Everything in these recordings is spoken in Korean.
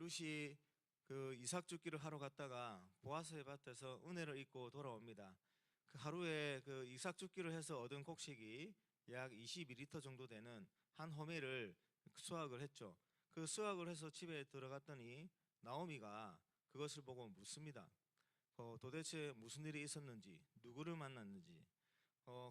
룻이 그 이삭 줍기를 하러 갔다가 보아스의 밭에서 은혜를 잊고 돌아옵니다. 그 하루에 그 이삭 줍기를 해서 얻은 곡식이 약 22리터 정도 되는 한 호멜을 수확을 했죠. 그 수확을 해서 집에 들어갔더니 나오미가 그것을 보고 묻습니다. 도대체 무슨 일이 있었는지, 누구를 만났는지,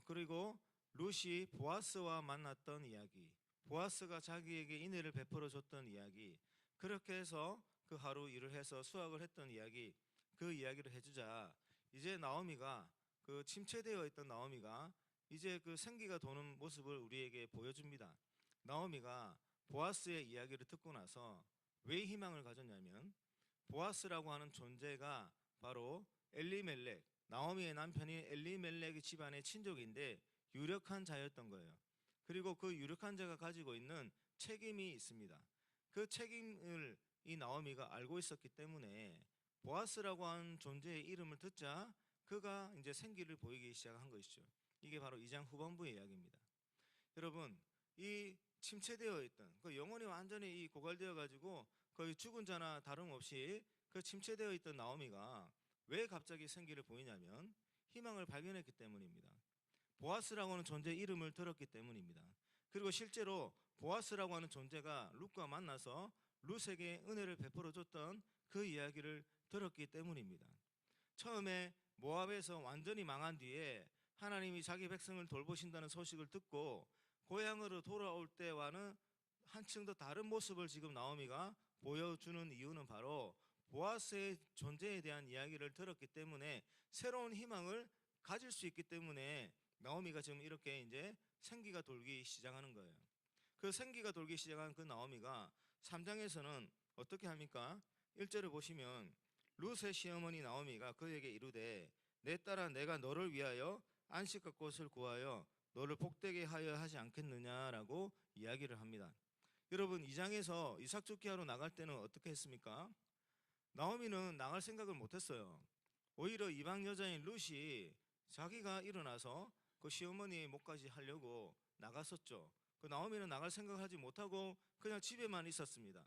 그리고 룻이 보아스와 만났던 이야기, 보아스가 자기에게 인애를 베풀어 줬던 이야기, 그렇게 해서 그 하루 일을 해서 수확을 했던 이야기, 그 이야기를 해주자 이제 나오미가 그 침체되어 있던 나오미가 이제 그 생기가 도는 모습을 우리에게 보여줍니다. 나오미가 보아스의 이야기를 듣고 나서 왜 희망을 가졌냐면 보아스라고 하는 존재가 바로 엘리멜렉, 나오미의 남편이 엘리멜렉의 집안의 친족인데 유력한 자였던 거예요. 그리고 그 유력한 자가 가지고 있는 책임이 있습니다. 그 책임을 이 나오미가 알고 있었기 때문에 보아스라고 하는 존재의 이름을 듣자 그가 이제 생기를 보이기 시작한 것이죠. 이게 바로 2장 후반부의 이야기입니다. 여러분, 이 침체되어 있던 그 영혼이 완전히 이 고갈되어 가지고 거의 죽은 자나 다름없이 그 침체되어 있던 나오미가 왜 갑자기 생기를 보이냐면 희망을 발견했기 때문입니다. 보아스라고 하는 존재의 이름을 들었기 때문입니다. 그리고 실제로 보아스라고 하는 존재가 룻과 만나서 룻에게 은혜를 베풀어 줬던 그 이야기를 들었기 때문입니다. 처음에 모압에서 완전히 망한 뒤에 하나님이 자기 백성을 돌보신다는 소식을 듣고 고향으로 돌아올 때와는 한층 더 다른 모습을 지금 나오미가 보여주는 이유는 바로 보아스의 존재에 대한 이야기를 들었기 때문에 새로운 희망을 가질 수 있기 때문에 나오미가 지금 이렇게 이제 생기가 돌기 시작하는 거예요. 그 생기가 돌기 시작한 그 나오미가 3장에서는 어떻게 합니까? 1절을 보시면 룻의 시어머니 나오미가 그에게 이르되 내 딸아 내가 너를 위하여 안식할 곳을 구하여 너를 복되게 하여 하지 않겠느냐라고 이야기를 합니다. 여러분 2장에서 이삭 줍기 하러 나갈 때는 어떻게 했습니까? 나오미는 나갈 생각을 못했어요. 오히려 이방 여자인 룻이 자기가 일어나서 그 시어머니의 목까지 하려고 나갔었죠. 그 나오미는 나갈 생각을 하지 못하고 그냥 집에만 있었습니다.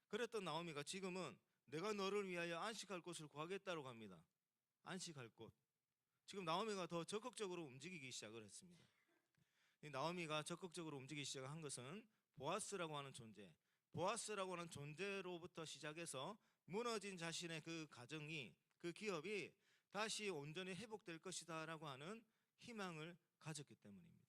그랬던 나오미가 지금은 내가 너를 위하여 안식할 곳을 구하겠다고 합니다. 안식할 곳. 지금 나오미가 더 적극적으로 움직이기 시작을 했습니다. 이 나오미가 적극적으로 움직이기 시작한 것은 보아스라고 하는 존재, 보아스라고 하는 존재로부터 시작해서 무너진 자신의 그 가정이, 그 기업이 다시 온전히 회복될 것이다 라고 하는 희망을 가졌기 때문입니다.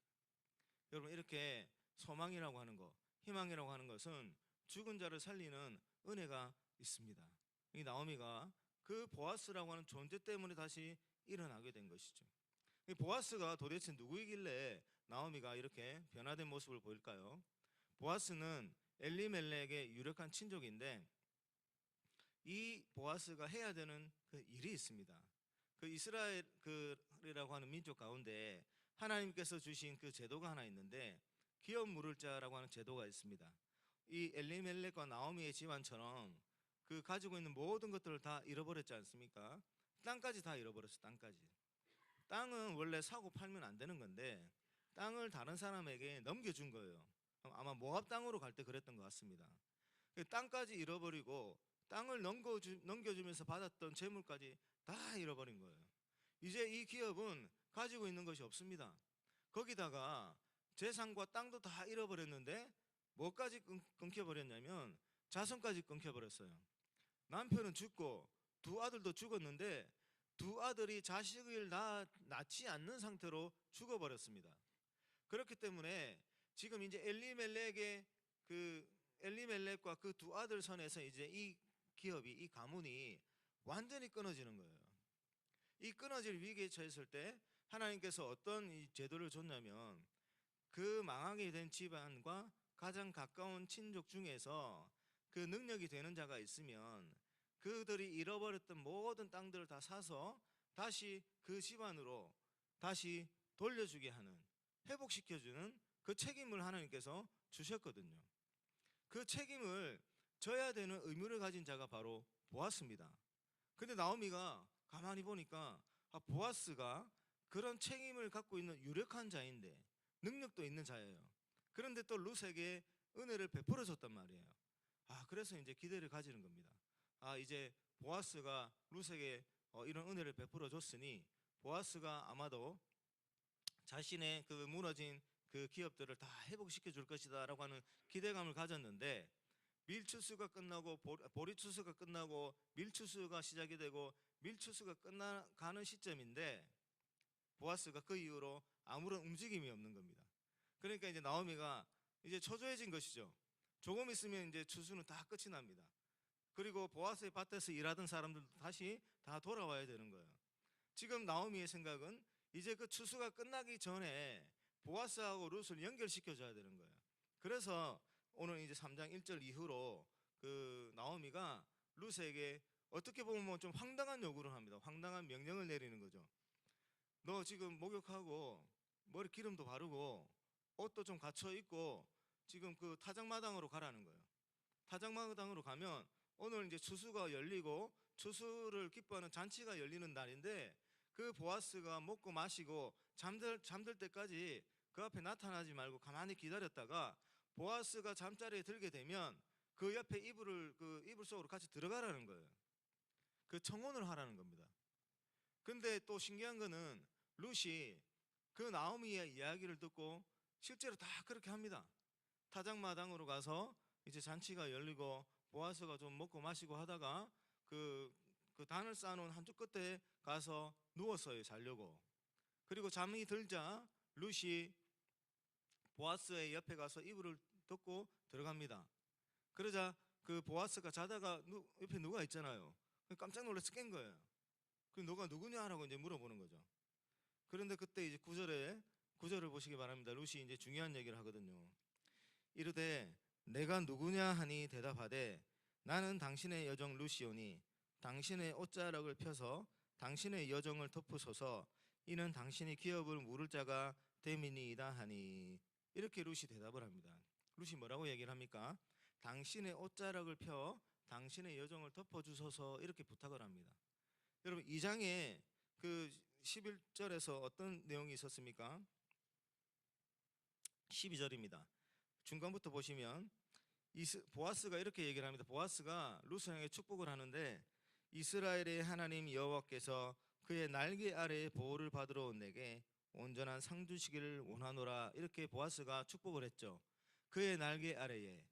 여러분, 이렇게 소망이라고 하는 것, 희망이라고 하는 것은 죽은 자를 살리는 은혜가 있습니다. 이 나오미가 그 보아스라고 하는 존재 때문에 다시 일어나게 된 것이죠. 이 보아스가 도대체 누구이길래 나오미가 이렇게 변화된 모습을 보일까요? 보아스는 엘리멜렉의 유력한 친족인데 이 보아스가 해야 되는 그 일이 있습니다. 그 이스라엘이라고 하는 민족 가운데 하나님께서 주신 그 제도가 하나 있는데 기업 물을 자라고 하는 제도가 있습니다. 이 엘리멜렉과 나오미의 집안처럼 그 가지고 있는 모든 것들을 다 잃어버렸지 않습니까? 땅까지 다 잃어버렸어. 땅까지. 땅은 원래 사고 팔면 안 되는 건데 땅을 다른 사람에게 넘겨준 거예요. 아마 모압 땅으로 갈 때 그랬던 것 같습니다. 땅까지 잃어버리고 땅을 넘겨주면서 받았던 재물까지 다 잃어버린 거예요. 이제 이 기업은 가지고 있는 것이 없습니다. 거기다가 재산과 땅도 다 잃어버렸는데 뭐까지 끊겨버렸냐면 자손까지 끊겨버렸어요. 남편은 죽고 두 아들도 죽었는데 두 아들이 자식을 낳지 않는 상태로 죽어버렸습니다. 그렇기 때문에 지금 이제 엘리멜렉과 그 두 아들 선에서 이제 이 기업이, 이 가문이 완전히 끊어지는 거예요. 이 끊어질 위기에 처했을 때 하나님께서 어떤 이 제도를 줬냐면 그 망하게 된 집안과 가장 가까운 친족 중에서 그 능력이 되는 자가 있으면 그들이 잃어버렸던 모든 땅들을 다 사서 다시 그 집안으로 다시 돌려주게 하는, 회복시켜주는 그 책임을 하나님께서 주셨거든요. 그 책임을 져야 되는 의무를 가진 자가 바로 보아스입니다. 근데 나오미가 가만히 보니까 보아스가 그런 책임을 갖고 있는 유력한 자인데 능력도 있는 자예요. 그런데 또 룻에게 은혜를 베풀어 줬단 말이에요. 그래서 이제 기대를 가지는 겁니다. 이제 보아스가 룻에게 이런 은혜를 베풀어 줬으니 보아스가 아마도 자신의 그 무너진 그 기업들을 다 회복시켜 줄 것이다라고 하는 기대감을 가졌는데, 밀추수가 끝나고 보리추수가 끝나고 밀추수가 시작이 되고 밀추수가 끝나가는 시점인데 보아스가 그 이후로 아무런 움직임이 없는 겁니다. 그러니까 이제 나오미가 이제 초조해진 것이죠. 조금 있으면 이제 추수는 다 끝이 납니다. 그리고 보아스의 밭에서 일하던 사람들도 다시 다 돌아와야 되는 거예요. 지금 나오미의 생각은 이제 그 추수가 끝나기 전에 보아스하고 룻을 연결시켜 줘야 되는 거예요. 그래서 오늘 이제 3장 1절 이후로 그 나오미가 룻에게 어떻게 보면 좀 황당한 요구를 합니다. 황당한 명령을 내리는 거죠. 너 지금 목욕하고 머리 기름도 바르고 옷도 좀 갖춰 입고 지금 그 타작마당으로 가라는 거예요. 타작마당으로 가면 오늘 이제 추수가 열리고 추수를 기뻐하는 잔치가 열리는 날인데, 그 보아스가 먹고 마시고 잠들 때까지 그 앞에 나타나지 말고 가만히 기다렸다가 보아스가 잠자리에 들게 되면 그 옆에 이불 속으로 같이 들어가라는 거예요. 그 청혼을 하라는 겁니다. 근데 또 신기한 거는 룻이 그 나오미의 이야기를 듣고 실제로 다 그렇게 합니다. 타작마당으로 가서 이제 잔치가 열리고 보아스가 좀 먹고 마시고 하다가 그 단을 쌓아놓은 한쪽 끝에 가서 누웠어요, 자려고. 그리고 잠이 들자 룻이 보아스의 옆에 가서 이불을 덮고 들어갑니다. 그러자 그 보아스가 자다가 옆에 누가 있잖아요. 깜짝 놀라서 깬 거예요. 그 너가 누구냐라고 이제 물어보는 거죠. 그런데 그때 이제 구절을 보시기 바랍니다. 룻이 이제 중요한 얘기를 하거든요. 이르되 내가 누구냐 하니 대답하되 나는 당신의 여종 룻이오니 당신의 옷자락을 펴서 당신의 여정을 덮으소서. 이는 당신이 기업을 물을 자가 됨이니이다 하니. 이렇게 룻이 대답을 합니다. 룻이 뭐라고 얘기를 합니까? 당신의 옷자락을 펴 당신의 여정을 덮어주소서, 이렇게 부탁을 합니다. 여러분, 2장에 그 11절에서 어떤 내용이 있었습니까? 12절입니다. 중간부터 보시면 보아스가 이렇게 얘기를 합니다. 보아스가 룻에게 축복을 하는데, 이스라엘의 하나님 여호와께서 그의 날개 아래에 보호를 받으러 온 내게 온전한 상 주시기를 원하노라. 이렇게 보아스가 축복을 했죠. 그의 날개 아래에,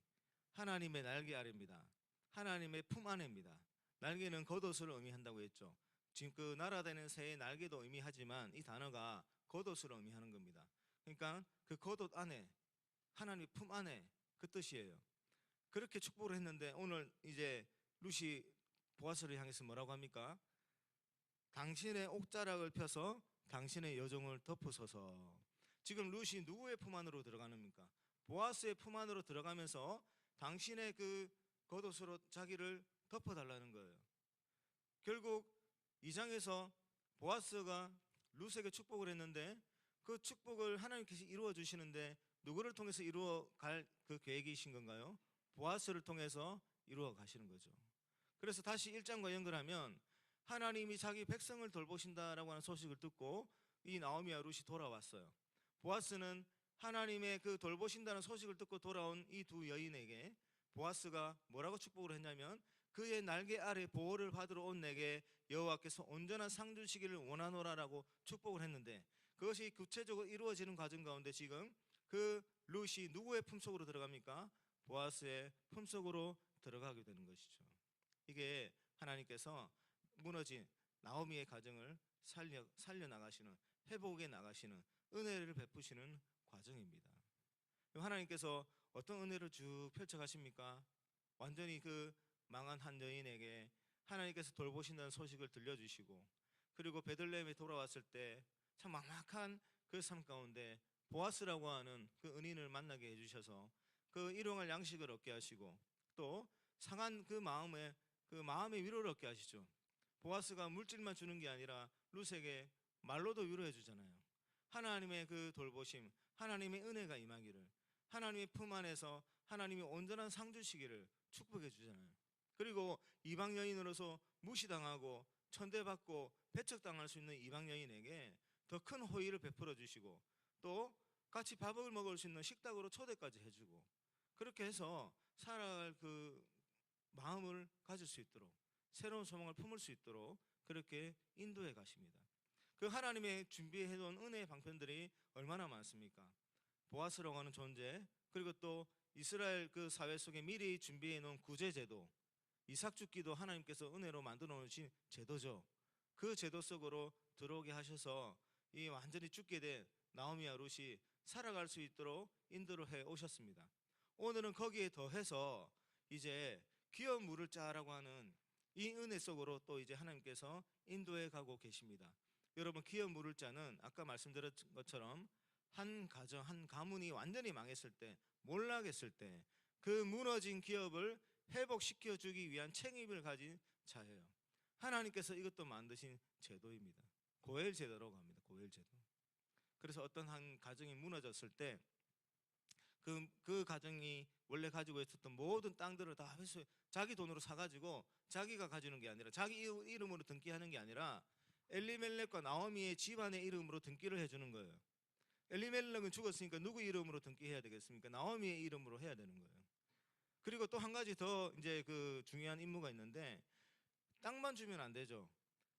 하나님의 날개 아래입니다. 하나님의 품 안에입니다. 날개는 겉옷을 의미한다고 했죠. 지금 그 날아다니는 새의 날개도 의미하지만 이 단어가 겉옷을 의미하는 겁니다. 그러니까 그 겉옷 안에, 하나님의 품 안에, 그 뜻이에요. 그렇게 축복을 했는데 오늘 이제 룻이 보아스를 향해서 뭐라고 합니까? 당신의 옥자락을 펴서 당신의 여정을 덮으소서. 지금 룻이 누구의 품 안으로 들어가는입니까? 보아스의 품 안으로 들어가면서 당신의 그 겉옷으로 자기를 덮어달라는 거예요. 결국 2장에서 보아스가 룻에게 축복을 했는데 그 축복을 하나님께서 이루어 주시는데 누구를 통해서 이루어 갈 그 계획이신 건가요? 보아스를 통해서 이루어 가시는 거죠. 그래서 다시 1장과 연결하면 하나님이 자기 백성을 돌보신다라고 하는 소식을 듣고 이 나오미와 룻이 돌아왔어요. 보아스는 하나님의 그 돌보신다는 소식을 듣고 돌아온 이 두 여인에게 보아스가 뭐라고 축복을 했냐면, 그의 날개 아래 보호를 받으러 온 내게 여호와께서 온전한 상 주시기를 원하노라라고 축복을 했는데, 그것이 구체적으로 이루어지는 과정 가운데 지금 그 룻이 누구의 품속으로 들어갑니까? 보아스의 품속으로 들어가게 되는 것이죠. 이게 하나님께서 무너진 나오미의 가정을 살려나가시는, 회복해 나가시는, 은혜를 베푸시는 과정입니다. 하나님께서 어떤 은혜를 쭉 펼쳐가십니까? 완전히 그 망한 한 여인에게 하나님께서 돌보신다는 소식을 들려주시고, 그리고 베들레헴에 돌아왔을 때 참 막막한 그 삶 가운데 보아스라고 하는 그 은인을 만나게 해주셔서 그 일용할 양식을 얻게 하시고, 또 상한 그 마음의 위로를 얻게 하시죠. 보아스가 물질만 주는 게 아니라 룻에게 말로도 위로해 주잖아요. 하나님의 그 돌보심, 하나님의 은혜가 임하기를, 하나님의 품 안에서 하나님이 온전한 상 주시기를 축복해 주잖아요. 그리고 이방 여인으로서 무시당하고 천대받고 배척당할 수 있는 이방 여인에게 더 큰 호의를 베풀어 주시고, 또 같이 밥을 먹을 수 있는 식탁으로 초대까지 해주고, 그렇게 해서 살아갈 그 다음을 가질 수 있도록, 새로운 소망을 품을 수 있도록 그렇게 인도해 가십니다. 그 하나님의 준비해 놓은 은혜의 방편들이 얼마나 많습니까? 보아스라고 하는 존재, 그리고 또 이스라엘 그 사회 속에 미리 준비해 놓은 구제 제도, 이삭 죽기도 하나님께서 은혜로 만들어 놓으신 제도죠. 그 제도 속으로 들어오게 하셔서 이 완전히 죽게 된 나오미와 룻이 살아갈 수 있도록 인도를 해 오셨습니다. 오늘은 거기에 더해서 이제 귀여운 물을 짜라고 하는 이 은혜 속으로 또 이제 하나님께서 인도해 가고 계십니다. 여러분, 귀여운 물을 짜는 아까 말씀드렸던 것처럼 한 가정, 한 가문이 완전히 망했을 때, 몰락했을 때 그 무너진 기업을 회복시켜 주기 위한 책임을 가진 자예요. 하나님께서 이것도 만드신 제도입니다. 고엘 제도라고 합니다. 고엘 제도. 그래서 어떤 한 가정이 무너졌을 때 그 가정이 원래 가지고 있었던 모든 땅들을 다 회수, 자기 돈으로 사가지고 자기가 가지는 게 아니라 자기 이름으로 등기하는 게 아니라 엘리멜렉과 나오미의 집안의 이름으로 등기를 해주는 거예요. 엘리멜렉은 죽었으니까 누구 이름으로 등기해야 되겠습니까? 나오미의 이름으로 해야 되는 거예요. 그리고 또 한 가지 더 이제 그 중요한 임무가 있는데, 땅만 주면 안 되죠.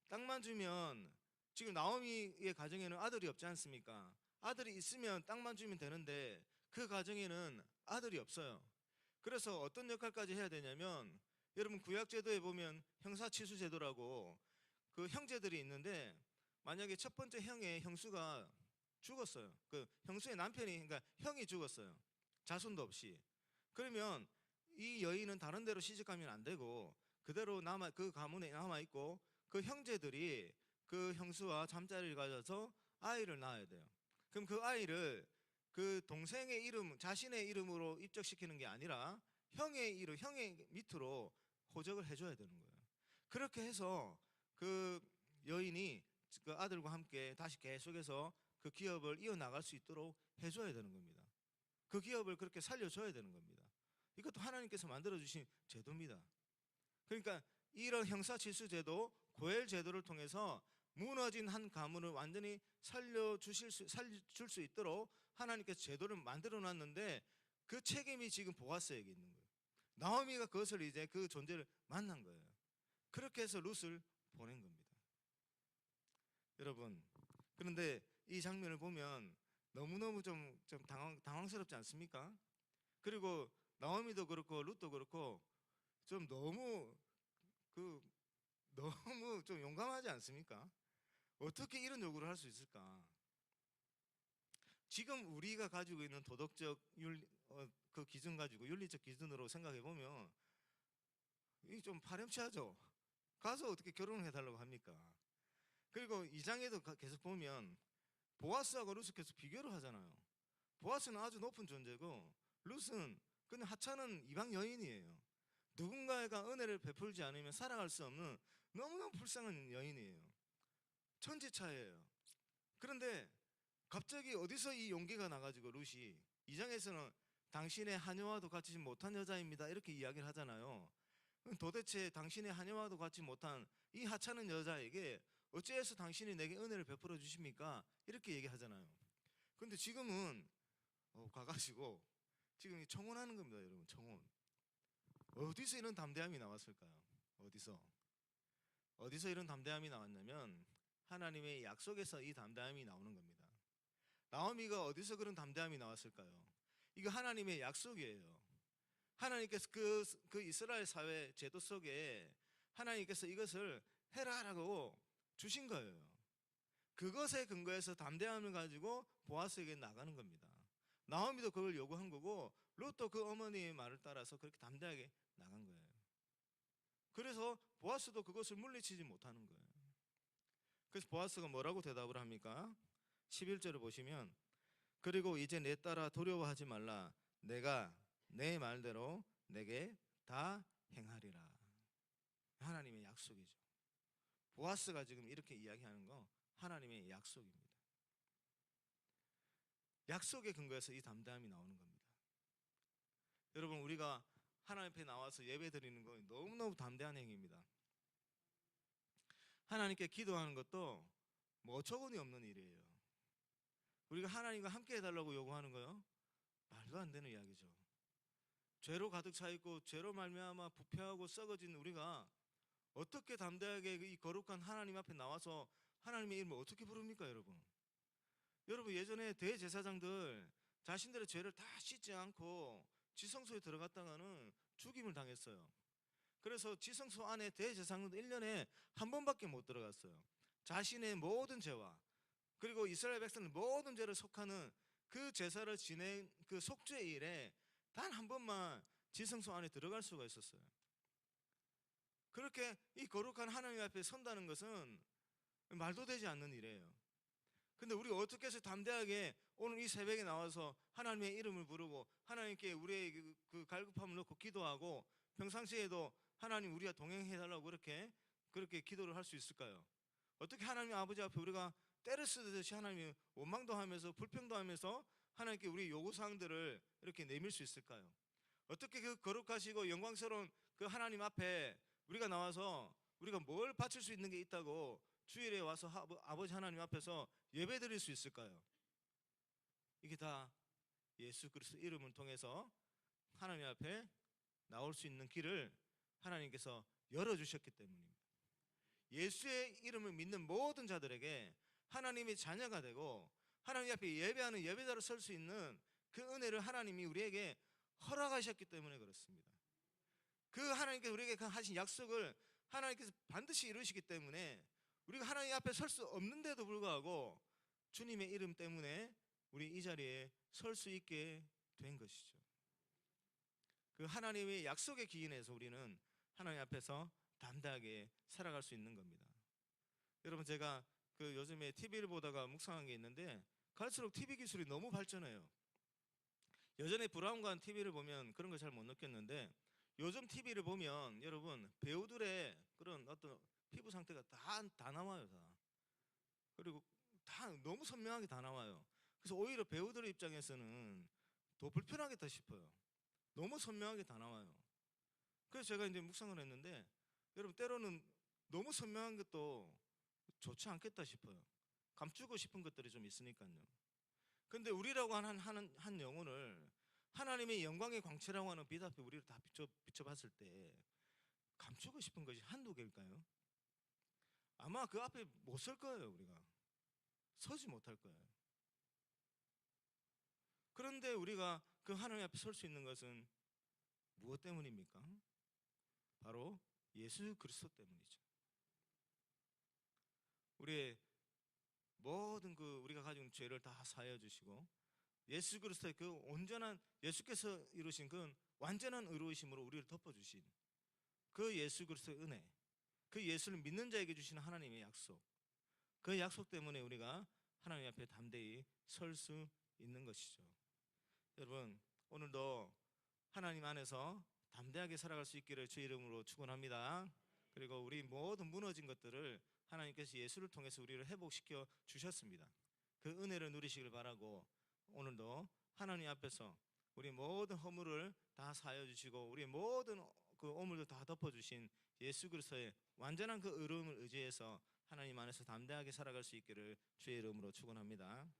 땅만 주면 지금 나오미의 가정에는 아들이 없지 않습니까? 아들이 있으면 땅만 주면 되는데 그 가정에는 아들이 없어요. 그래서 어떤 역할까지 해야 되냐면, 여러분 구약제도에 보면 형사치수제도라고 그 형제들이 있는데, 만약에 첫 번째 형의 형수가 죽었어요. 그 형수의 남편이, 그러니까 형이 죽었어요. 자손도 없이. 그러면 이 여인은 다른 데로 시집가면 안 되고 그대로 그 가문에 남아 있고, 그 형제들이 그 형수와 잠자리를 가져서 아이를 낳아야 돼요. 그럼 그 아이를 그 동생의 이름, 자신의 이름으로 입적시키는 게 아니라 형의 이름, 형의 밑으로 호적을 해줘야 되는 거예요. 그렇게 해서 그 여인이 그 아들과 함께 다시 계속해서 그 기업을 이어나갈 수 있도록 해줘야 되는 겁니다. 그 기업을 그렇게 살려줘야 되는 겁니다. 이것도 하나님께서 만들어주신 제도입니다. 그러니까 이런 형사질서제도, 고엘제도를 통해서 무너진 한 가문을 완전히 살줄 수 있도록 하나님께서 제도를 만들어 놨는데, 그 책임이 지금 보아스에게 있는 거예요. 나오미가 그것을 이제 그 존재를 만난 거예요. 그렇게 해서 룻을 보낸 겁니다. 여러분, 그런데 이 장면을 보면 너무너무 좀 당황스럽지 않습니까? 그리고 나오미도 그렇고 룻도 그렇고 좀 너무 좀 용감하지 않습니까? 어떻게 이런 요구를 할 수 있을까? 지금 우리가 가지고 있는 도덕적 그 기준 가지고, 윤리적 기준으로 생각해 보면 이 좀 파렴치하죠. 가서 어떻게 결혼을 해달라고 합니까? 그리고 이 장에도 계속 보면 보아스하고 룻을 계속 비교를 하잖아요. 보아스는 아주 높은 존재고 룻은 그냥 하찮은 이방 여인이에요. 누군가가 은혜를 베풀지 않으면 살아갈 수 없는 너무너무 불쌍한 여인이에요. 천지차예요. 그런데 갑자기 어디서 이 용기가 나가지고 룻이, 이 장에서는 당신의 하녀와도 같이 못한 여자입니다 이렇게 이야기를 하잖아요. 도대체 당신의 하녀와도 같이 못한 이 하찮은 여자에게 어찌해서 당신이 내게 은혜를 베풀어 주십니까? 이렇게 얘기하잖아요. 근데 지금은 가가지고 지금 청혼하는 겁니다. 여러분, 청혼. 어디서 이런 담대함이 나왔을까요? 어디서 이런 담대함이 나왔냐면 하나님의 약속에서 이 담대함이 나오는 겁니다. 나오미가 어디서 그런 담대함이 나왔을까요? 이거 하나님의 약속이에요. 하나님께서 그 이스라엘 사회 제도 속에 하나님께서 이것을 해라라고 주신 거예요. 그것에 근거해서 담대함을 가지고 보아스에게 나가는 겁니다. 나오미도 그걸 요구한 거고 롯도 그 어머니의 말을 따라서 그렇게 담대하게 나간 거예요. 그래서 보아스도 그것을 물리치지 못하는 거예요. 그래서 보아스가 뭐라고 대답을 합니까? 11절을 보시면, 그리고 이제 내 딸아 두려워하지 말라. 내가 내 말대로 내게 다 행하리라. 하나님의 약속이죠. 보아스가 지금 이렇게 이야기하는 거 하나님의 약속입니다. 약속에 근거해서 이 담대함이 나오는 겁니다. 여러분, 우리가 하나님 앞에 나와서 예배 드리는 건 너무너무 담대한 행위입니다. 하나님께 기도하는 것도 뭐 어처구니 없는 일이에요. 우리가 하나님과 함께 해달라고 요구하는 거요? 말도 안 되는 이야기죠. 죄로 가득 차 있고 죄로 말미암아 부패하고 썩어진 우리가 어떻게 담대하게 이 거룩한 하나님 앞에 나와서 하나님의 이름을 어떻게 부릅니까, 여러분? 여러분, 예전에 대제사장들 자신들의 죄를 다 씻지 않고 지성소에 들어갔다가는 죽임을 당했어요. 그래서 지성소 안에 대제사장도 1년에 한 번밖에 못 들어갔어요. 자신의 모든 죄와 그리고 이스라엘 백성의 모든 죄를 속하는 그 제사를 지낸 그 속죄일에 단 한 번만 지성소 안에 들어갈 수가 있었어요. 그렇게 이 거룩한 하나님 앞에 선다는 것은 말도 되지 않는 일이에요. 근데 우리가 어떻게 해서 담대하게 오늘 이 새벽에 나와서 하나님의 이름을 부르고 하나님께 우리의 그 갈급함을 놓고 기도하고 평상시에도 하나님 우리가 동행해달라고 그렇게 기도를 할 수 있을까요? 어떻게 하나님 아버지 앞에 우리가 때를 쓰듯이 하나님 원망도 하면서 불평도 하면서 하나님께 우리 요구사항들을 이렇게 내밀 수 있을까요? 어떻게 그 거룩하시고 영광스러운 그 하나님 앞에 우리가 나와서 우리가 뭘 바칠 수 있는 게 있다고 주일에 와서 아버지 하나님 앞에서 예배드릴 수 있을까요? 이게 다 예수 그리스도 이름을 통해서 하나님 앞에 나올 수 있는 길을 하나님께서 열어주셨기 때문입니다. 예수의 이름을 믿는 모든 자들에게 하나님의 자녀가 되고 하나님 앞에 예배하는 예배자로 설 수 있는 그 은혜를 하나님이 우리에게 허락하셨기 때문에 그렇습니다. 그 하나님께서 우리에게 하신 약속을 하나님께서 반드시 이루시기 때문에 우리가 하나님 앞에 설 수 없는데도 불구하고 주님의 이름 때문에 우리 이 자리에 설 수 있게 된 것이죠. 그 하나님의 약속의 기인에서 우리는 하나님 앞에서 담대하게 살아갈 수 있는 겁니다. 여러분, 제가 그 요즘에 TV를 보다가 묵상한 게 있는데 갈수록 TV 기술이 너무 발전해요. 예전에 브라운관 TV를 보면 그런 걸 잘 못 느꼈는데 요즘 TV를 보면 여러분 배우들의 그런 어떤 피부 상태가 다 나와요. 다. 그리고 다 너무 선명하게 다 나와요. 그래서 오히려 배우들의 입장에서는 더 불편하겠다 싶어요. 너무 선명하게 다 나와요. 그래서 제가 이제 묵상을 했는데 여러분 때로는 너무 선명한 것도 좋지 않겠다 싶어요. 감추고 싶은 것들이 좀 있으니까요. 근데 우리라고 하는 한 영혼을 하나님의 영광의 광채라고 하는 빛 앞에 우리를 다 비춰봤을 때 감추고 싶은 것이 한두 개일까요? 아마 그 앞에 못 설 거예요. 우리가 서지 못할 거예요. 그런데 우리가 그 하나님 앞에 설 수 있는 것은 무엇 때문입니까? 바로 예수 그리스도 때문이죠. 우리의 모든 그 우리가 가진 죄를 다 사하여 주시고 예수 그리스도의 그 온전한 예수께서 이루신 그 완전한 의로우심으로 우리를 덮어주신 그 예수 그리스도의 은혜, 그 예수를 믿는 자에게 주시는 하나님의 약속, 그 약속 때문에 우리가 하나님 앞에 담대히 설 수 있는 것이죠. 여러분, 오늘도 하나님 안에서 담대하게 살아갈 수 있기를 주의 이름으로 축원합니다. 그리고 우리 모든 무너진 것들을 하나님께서 예수를 통해서 우리를 회복시켜 주셨습니다. 그 은혜를 누리시길 바라고 오늘도 하나님 앞에서 우리 모든 허물을 다 사하여 주시고 우리 모든 그 오물도 다 덮어주신 예수 그리스도의 완전한 그 의로움을 의지해서 하나님 안에서 담대하게 살아갈 수 있기를 주의 이름으로 축원합니다.